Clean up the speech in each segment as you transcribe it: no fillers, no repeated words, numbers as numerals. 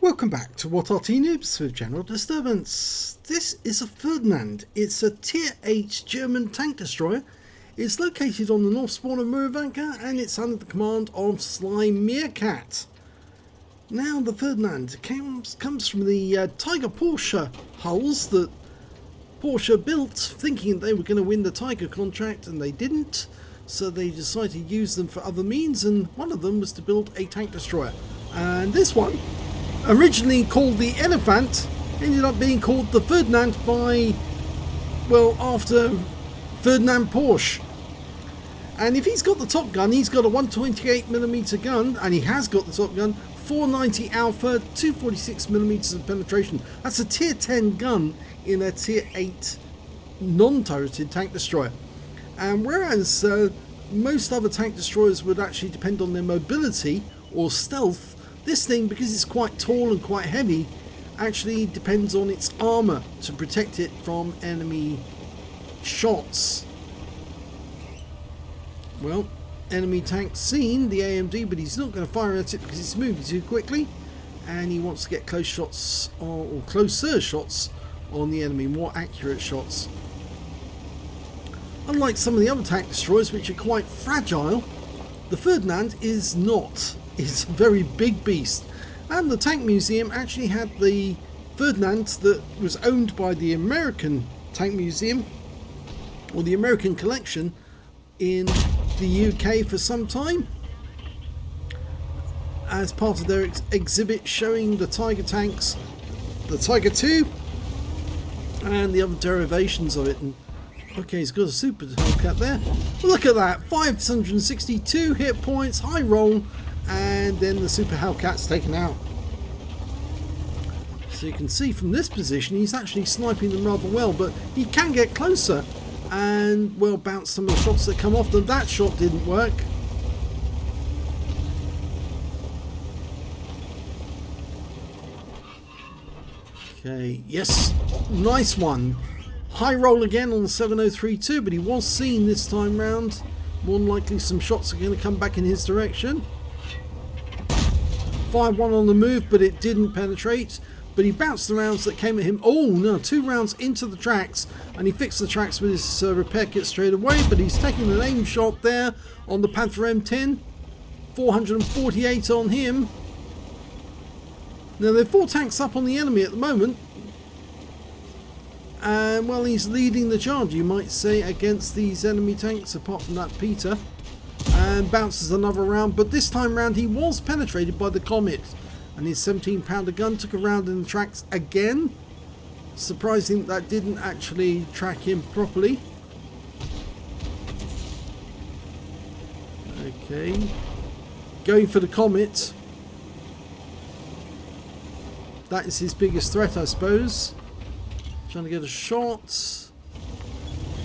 Welcome back to What Arty Noobs with General Disturbance. This is a Ferdinand. It's a Tier 8 German tank destroyer. It's located on the north spawn of Murovanka and it's under the command of SlyMeerkat. Now the Ferdinand comes from the Tiger Porsche hulls that Porsche built thinking they were going to win the Tiger contract, and they didn't, so they decided to use them for other means, and one of them was to build a tank destroyer. And this one, originally called the Elephant, ended up being called the Ferdinand by, well, after Ferdinand Porsche. And if he's got the top gun, he's got a 128mm gun, and he has got the top gun, 490 alpha, 246mm of penetration. That's a tier 10 gun in a tier 8 non-turreted tank destroyer. And whereas most other tank destroyers would actually depend on their mobility or stealth, this thing, because it's quite tall and quite heavy, actually depends on its armor to protect it from enemy shots. Well, enemy tank seen, the AMD, but he's not going to fire at it because it's moving too quickly, and he wants to get close shots or closer shots on the enemy, more accurate shots. Unlike some of the other tank destroyers, which are quite fragile, the Ferdinand is not. It's a very big beast. And the Tank Museum actually had the Ferdinand that was owned by the American Tank Museum, or the American collection, in the UK for some time, as part of their exhibit showing the Tiger tanks, the Tiger 2 and the other derivations of it. And okay, he's got a super Hellcat there. But look at that, 562 hit points, high roll, and then the super Hellcat's taken out. So you can see from this position he's actually sniping them rather well, but he can get closer and, well, bounce some of the shots that come off them. That shot didn't work. Okay, yes, nice one. High roll again on the 7032, but he was seen this time round. More than likely some shots are going to come back in his direction. Fired one on the move, but it didn't penetrate. But he bounced the rounds that came at him. Oh no, 2 rounds into the tracks, and he fixed the tracks with his repair kit straight away. But he's taking an aim shot there on the Panther M10. 448 on him. Now there are 4 tanks up on the enemy at the moment. And well, he's leading the charge, you might say, against these enemy tanks, apart from that Peter. And bounces another round, but this time round he was penetrated by the Comet, and his 17-pounder gun took a round in the tracks again. Surprising that didn't actually track him properly. Okay, going for the Comet. That is his biggest threat, I suppose. Trying to get a shot.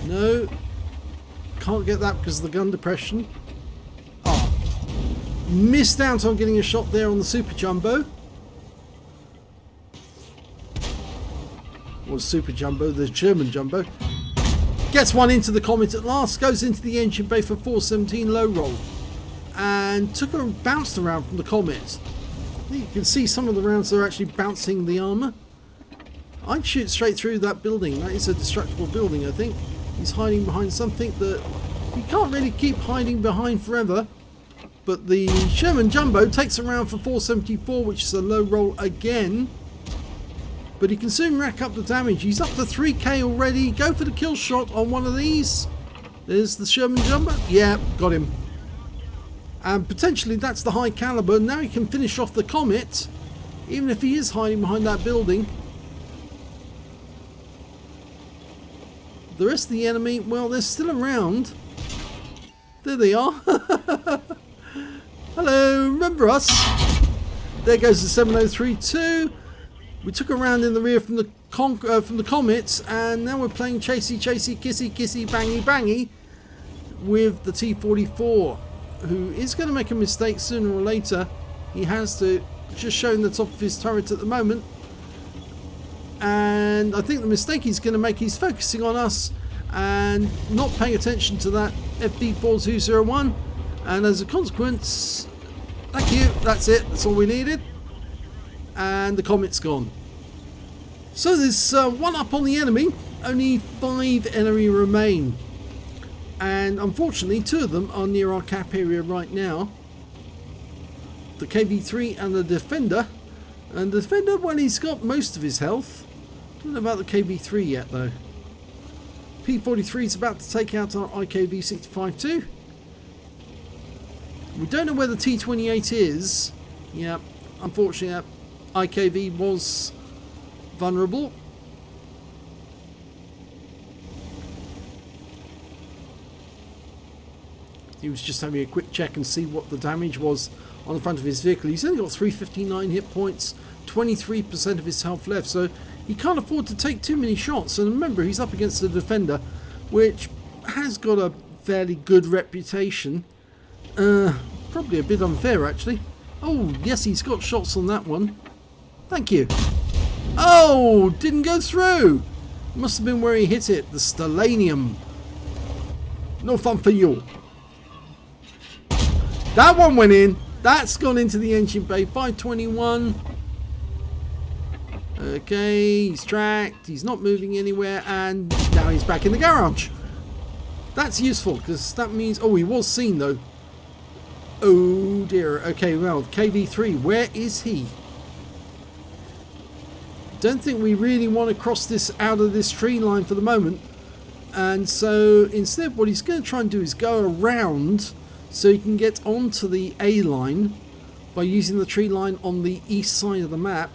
No, can't get that because of the gun depression. Missed out on getting a shot there on the Super Jumbo. Or Super Jumbo, the German Jumbo. Gets one into the Comet at last. Goes into the engine bay for 417 low roll. And bounced around from the Comet. You can see some of the rounds are actually bouncing the armour. I'd shoot straight through that building. That is a destructible building, I think. He's hiding behind something that you can't really keep hiding behind forever. But the Sherman Jumbo takes a round for 474, which is a low roll again. But he can soon rack up the damage. He's up to 3k already. Go for the kill shot on one of these. There's the Sherman Jumbo. Yeah, got him. And potentially that's the high caliber. Now he can finish off the Comet, even if he is hiding behind that building. The rest of the enemy, well, they're still around. There they are. Hello, remember us? There goes the 7032. We took a round in the rear from the Comets, and now we're playing chasey, chasey, kissy, kissy, bangy, bangy with the T44, who is going to make a mistake sooner or later. He has to, just showing the top of his turret at the moment. And I think the mistake he's going to make, he's focusing on us and not paying attention to that FD4201. And as a consequence, thank you, that's it, that's all we needed. and the comet's gone. So there's one up on the enemy, only 5 enemy remain. And unfortunately 2 of them are near our cap area right now. The KV3 and the Defender. And the Defender, well, he's got most of his health. Don't know about the KV3 yet though. P43 is about to take out our IKV65 too. We don't know where the T28 is. Yeah, unfortunately IKV was vulnerable. He was just having a quick check and see what the damage was on the front of his vehicle. He's only got 359 hit points, 23% of his health left, so he can't afford to take too many shots. And remember, he's up against the Defender, which has got a fairly good reputation. Probably a bit unfair actually. Oh yes, he's got shots on that one. Thank you. Oh, didn't go through. Must have been where he hit it. The Stellanium. No fun for you. That one went in. That's gone into the engine bay. 521. Okay, he's tracked. He's not moving anywhere. And now he's back in the garage. That's useful because that means... Oh, he was seen though. Oh dear. Okay, well, KV3, where is he? Don't think we really want to cross this out of this tree line for the moment. And so instead what he's going to try and do is go around so he can get onto the A line by using the tree line on the east side of the map.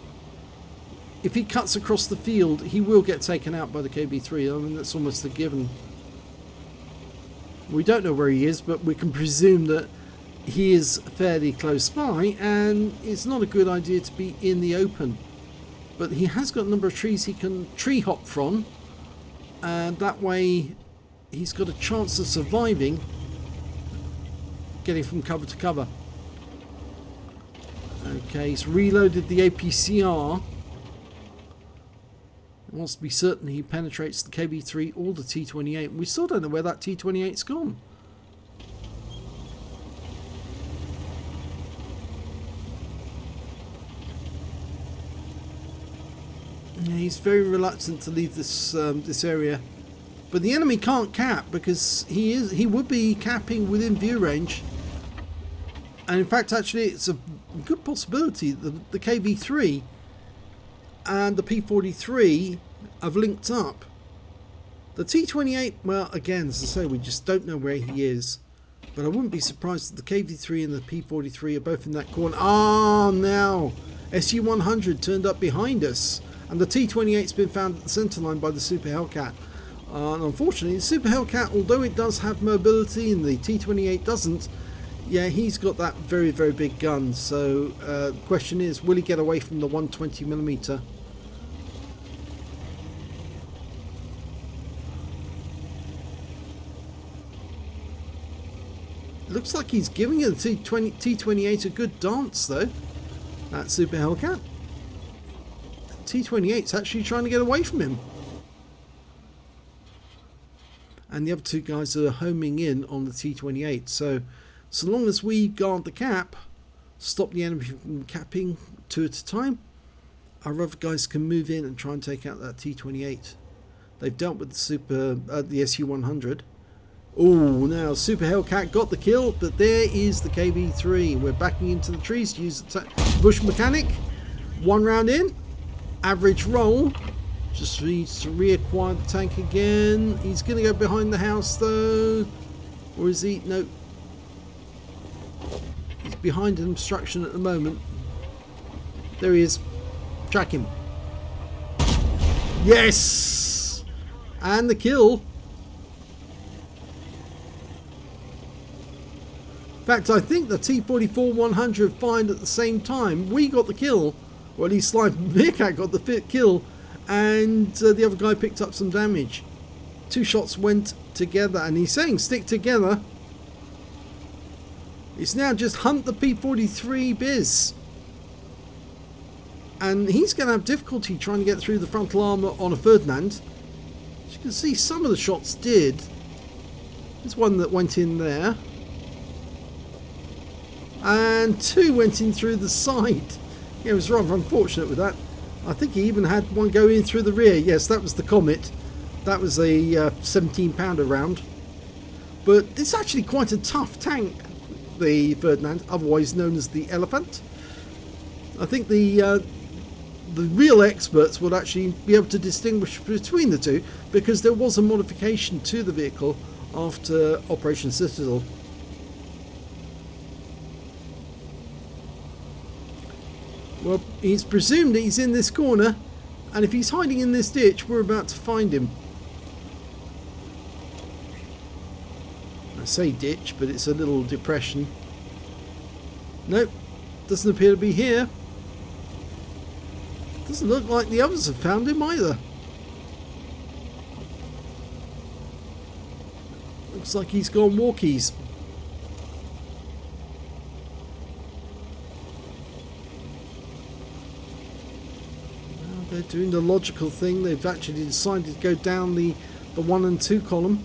If he cuts across the field, he will get taken out by the KB3. I mean, that's almost a given. We don't know where he is, but we can presume that he is fairly close by, and it's not a good idea to be in the open. But he has got a number of trees he can tree hop from, and that way he's got a chance of surviving, getting from cover to cover. Okay, he's reloaded the APCR. He wants to be certain he penetrates the KB3 or the T28. We still don't know where that T28's gone. Yeah, he's very reluctant to leave this this area, but the enemy can't cap because he would be capping within view range. And in fact, actually, it's a good possibility that the KV3 and the P43 have linked up. The T28, well, again, as I say, we just don't know where he is. But I wouldn't be surprised that the KV3 and the P43 are both in that corner. Ah, now SU-100 turned up behind us, and the T28's been found at the centre line by the Super Hellcat. And unfortunately, the Super Hellcat, although it does have mobility and the T28 doesn't, yeah, he's got that very, very big gun. So the question is, will he get away from the 120mm? Looks like he's giving the T28 a good dance though, that Super Hellcat. T28's actually trying to get away from him. And the other two guys are homing in on the T28. So long as we guard the cap, stop the enemy from capping 2 at a time, our other guys can move in and try and take out that T28. They've dealt with the SU-100. Oh, now Super Hellcat got the kill, but there is the KV3. We're backing into the trees to use the bush mechanic. 1 round in, average roll. Just needs to reacquire the tank again. He's going to go behind the house though, or is he? No, he's behind an obstruction at the moment. There he is. Track him. Yes, and the kill. In fact, I think the T-44-100 fired at the same time. We got the kill, or at least SlyMeerkat got the kill, and the other guy picked up some damage. 2 shots went together, and he's saying stick together. It's now just hunt the P-43 biz. And he's going to have difficulty trying to get through the frontal armour on a Ferdinand. As you can see, some of the shots did. There's one that went in there. And 2 went in through the side. Yeah, it was rather unfortunate with that. I think he even had one go in through the rear. Yes, that was the Comet. That was a 17-pounder round. But it's actually quite a tough tank, the Ferdinand, otherwise known as the Elephant. I think the real experts would actually be able to distinguish between the two, because there was a modification to the vehicle after Operation Citadel. Well, it's presumed that he's in this corner, and if he's hiding in this ditch, we're about to find him. I say ditch, but it's a little depression. Nope, doesn't appear to be here. Doesn't look like the others have found him either. Looks like he's gone walkies. Well, they're doing the logical thing. They've actually decided to go down the 1 and 2 column.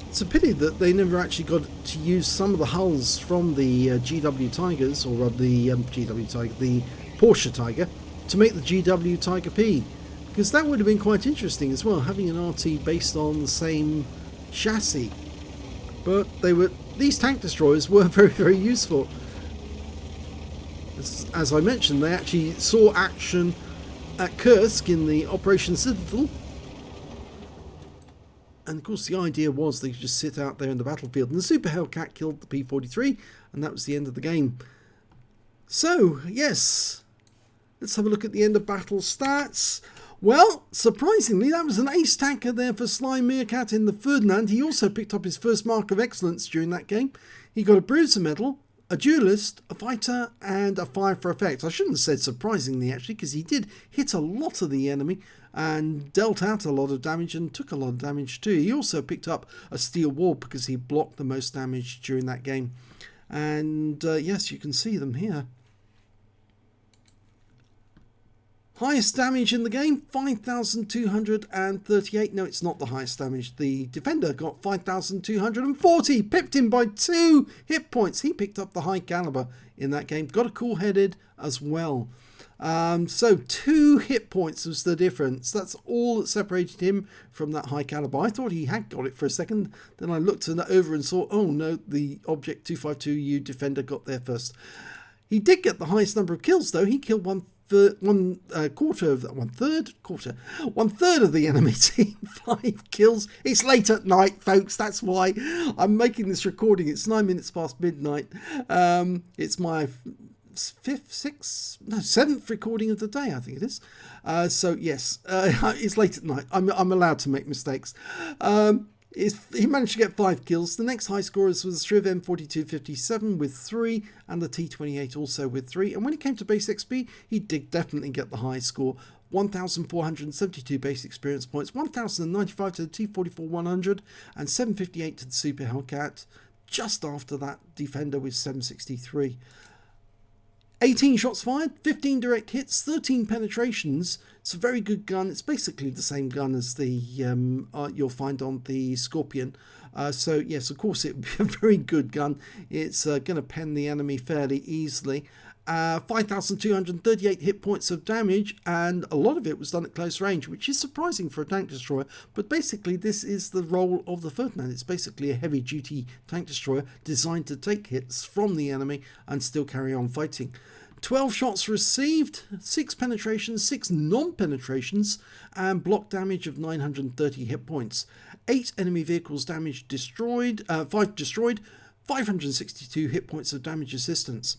It's a pity that they never actually got to use some of the hulls from the GW Tigers, or the GW Tiger, the Porsche Tiger, to make the GW Tiger P, because that would have been quite interesting as well, having an Arty based on the same chassis. But these tank destroyers were very, very useful. As I mentioned, they actually saw action at Kursk in the Operation Citadel. And of course the idea was they could just sit out there in the battlefield, and the Super Hellcat killed the P-43, and that was the end of the game. So yes, let's have a look at the end of battle stats. Well, surprisingly, that was an ace tanker there for SlyMeerkat in the Ferdinand. He also picked up his first mark of excellence during that game. He got a Bruiser medal, a duelist, a fighter, and a fire for effect. I shouldn't have said surprisingly, actually, because he did hit a lot of the enemy and dealt out a lot of damage and took a lot of damage too. He also picked up a steel wall because he blocked the most damage during that game. And yes, you can see them here. Highest damage in the game, 5,238. No, it's not the highest damage. The defender got 5,240. Pipped him by 2 hit points. He picked up the high caliber in that game. Got a cool-headed as well. So 2 hit points was the difference. That's all that separated him from that high caliber. I thought he had got it for a second. Then I looked over and saw, oh no, the Object 252U defender got there first. He did get the highest number of kills though. He killed one third of the enemy team. 5 kills. It's late at night, folks. That's why I'm making this recording. It's 9 minutes past midnight. It's my 7th recording of the day, I think it is. So yes, it's late at night. I'm allowed to make mistakes. He managed to get 5 kills. The next high scorers was the Shriv M4257 with 3, and the T28 also with 3. And when it came to base XP, he did definitely get the high score. 1,472 base experience points, 1,095 to the T44-100, and 758 to the Super Hellcat. Just after that defender with 763. 18 shots fired, 15 direct hits, 13 penetrations. It's a very good gun. It's basically the same gun as the you'll find on the Scorpion. So yes, of course it would be a very good gun. It's going to pen the enemy fairly easily. 5,238 hit points of damage, and a lot of it was done at close range, which is surprising for a tank destroyer. But basically this is the role of the Ferdinand. It's basically a heavy duty tank destroyer designed to take hits from the enemy and still carry on fighting. 12 shots received, 6 penetrations, 6 non-penetrations, and block damage of 930 hit points. 8 enemy vehicles destroyed, 5 destroyed, 562 hit points of damage assistance.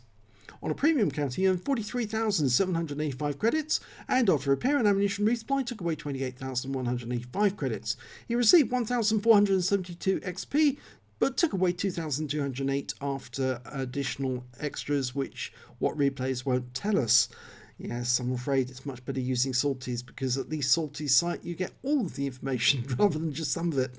On a premium count, he earned 43,785 credits, and after repair and ammunition resupply took away 28,185 credits. He received 1,472 XP, but took away 2,208 after additional extras, which what replays won't tell us. Yes, I'm afraid it's much better using Salty's, because at least Salty's site you get all of the information rather than just some of it.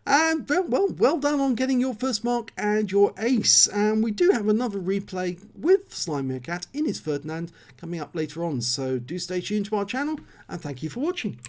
And well done on getting your first mark and your ace. And we do have another replay with SlyMeerkat in his Ferdinand coming up later on. So do stay tuned to our channel, and thank you for watching.